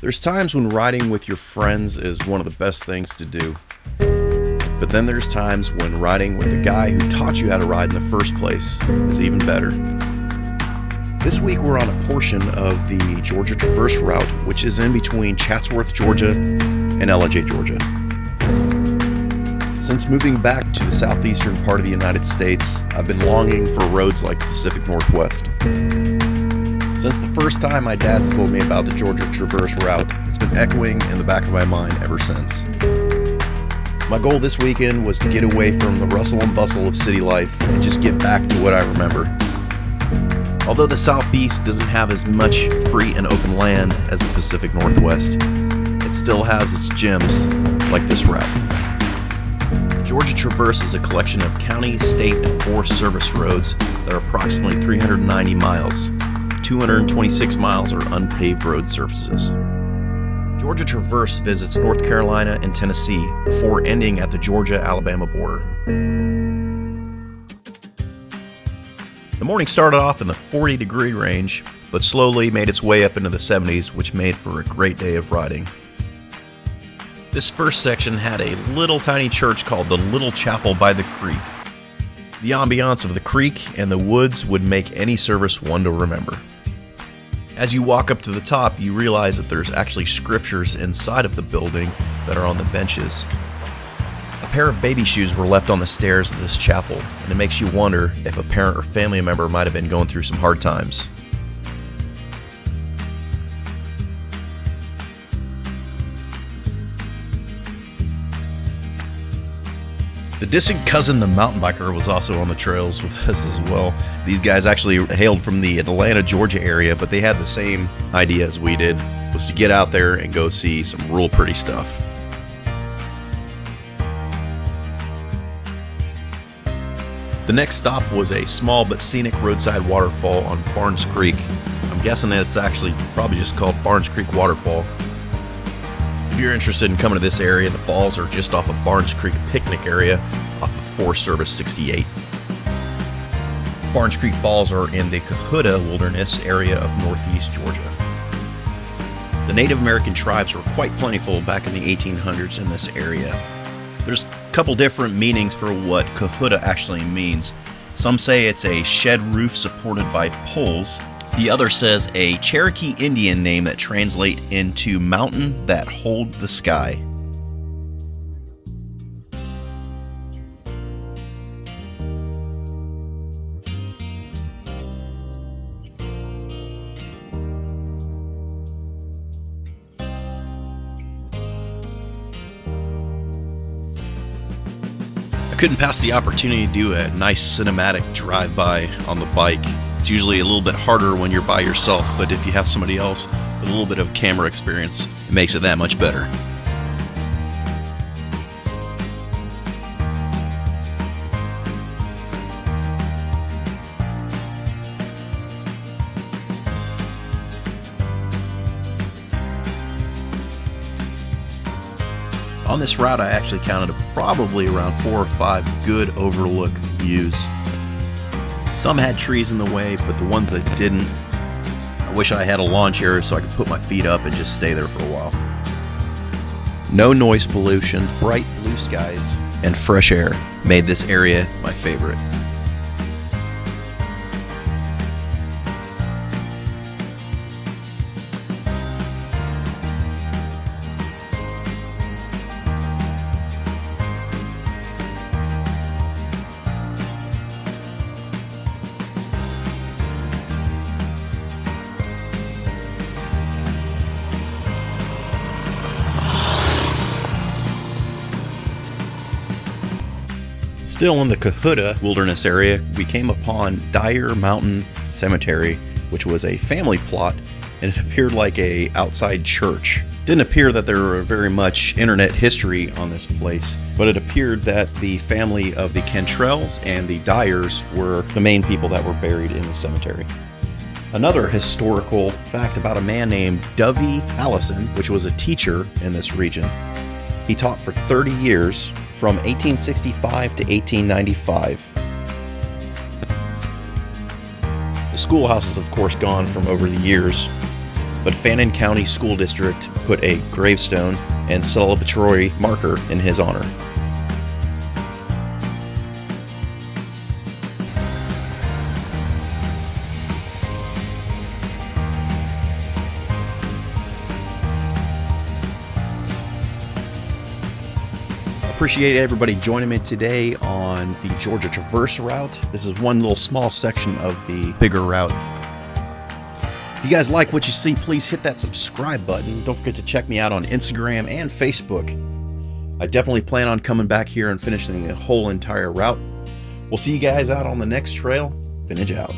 There's times when riding with your friends is one of the best things to do. But then there's times when riding with the guy who taught you how to ride in the first place is even better. This week we're on a portion of the Georgia Traverse route, which is in between Chatsworth, Georgia and Ellijay, Georgia. Since moving back to the southeastern part of the United States, I've been longing for roads like the Pacific Northwest. Since the first time my dad's told me about the Georgia Traverse route, it's been echoing in the back of my mind ever since. My goal this weekend was to get away from the rustle and bustle of city life and just get back to what I remember. Although the Southeast doesn't have as much free and open land as the Pacific Northwest, it still has its gems, like this route. The Georgia Traverse is a collection of county, state, and forest service roads that are approximately 390 miles. 226 miles are unpaved road surfaces. Georgia Traverse visits North Carolina and Tennessee before ending at the Georgia-Alabama border. The morning started off in the 40-degree range, but slowly made its way up into the 70s, which made for a great day of riding. This first section had a little tiny church called the Little Chapel by the Creek. The ambiance of the creek and the woods would make any service one to remember. As you walk up to the top, you realize that there's actually scriptures inside of the building that are on the benches. A pair of baby shoes were left on the stairs of this chapel, and it makes you wonder if a parent or family member might have been going through some hard times. The distant cousin, the mountain biker, was also on the trails with us as well. These guys actually hailed from the Atlanta, Georgia area, but they had the same idea as we did, was to get out there and go see some real pretty stuff. The next stop was a small but scenic roadside waterfall on Barnes Creek. I'm guessing that it's actually probably just called Barnes Creek Waterfall. If you're interested in coming to this area, the falls are just off of Barnes Creek picnic area off of Forest Service 68. Barnes Creek Falls are in the Cohutta Wilderness area of northeast Georgia. The Native American tribes were quite plentiful back in the 1800s in this area. There's a couple different meanings for what Cohutta actually means. Some say it's a shed roof supported by poles. The other says a Cherokee Indian name that translates into mountain that hold the sky. I couldn't pass the opportunity to do a nice cinematic drive-by on the bike. It's usually a little bit harder when you're by yourself, but if you have somebody else with a little bit of camera experience, it makes it that much better. On this route, I actually counted probably around 4 or 5 good overlook views. Some had trees in the way, but the ones that didn't, I wish I had a lawn chair so I could put my feet up and just stay there for a while. No noise pollution, bright blue skies, and fresh air made this area my favorite. Still in the Cohutta Wilderness area, we came upon Dyer Mountain Cemetery, which was a family plot, and it appeared like a outside church. Didn't appear that there were very much internet history on this place, but it appeared that the family of the Cantrells and the Dyers were the main people that were buried in the cemetery. Another historical fact about a man named Dovey Allison, which was a teacher in this region. He taught for 30 years, from 1865 to 1895. The schoolhouse is, of course, gone from over the years. but Fannin County School District put a gravestone and celebratory marker in his honor. Appreciate everybody joining me today on the Georgia Traverse route. This is one little small section of the bigger route. If you guys like what you see, please hit that subscribe button. Don't forget to check me out on Instagram and Facebook. I definitely plan on coming back here and finishing the whole entire route. We'll see you guys out on the next trail. Vintage out.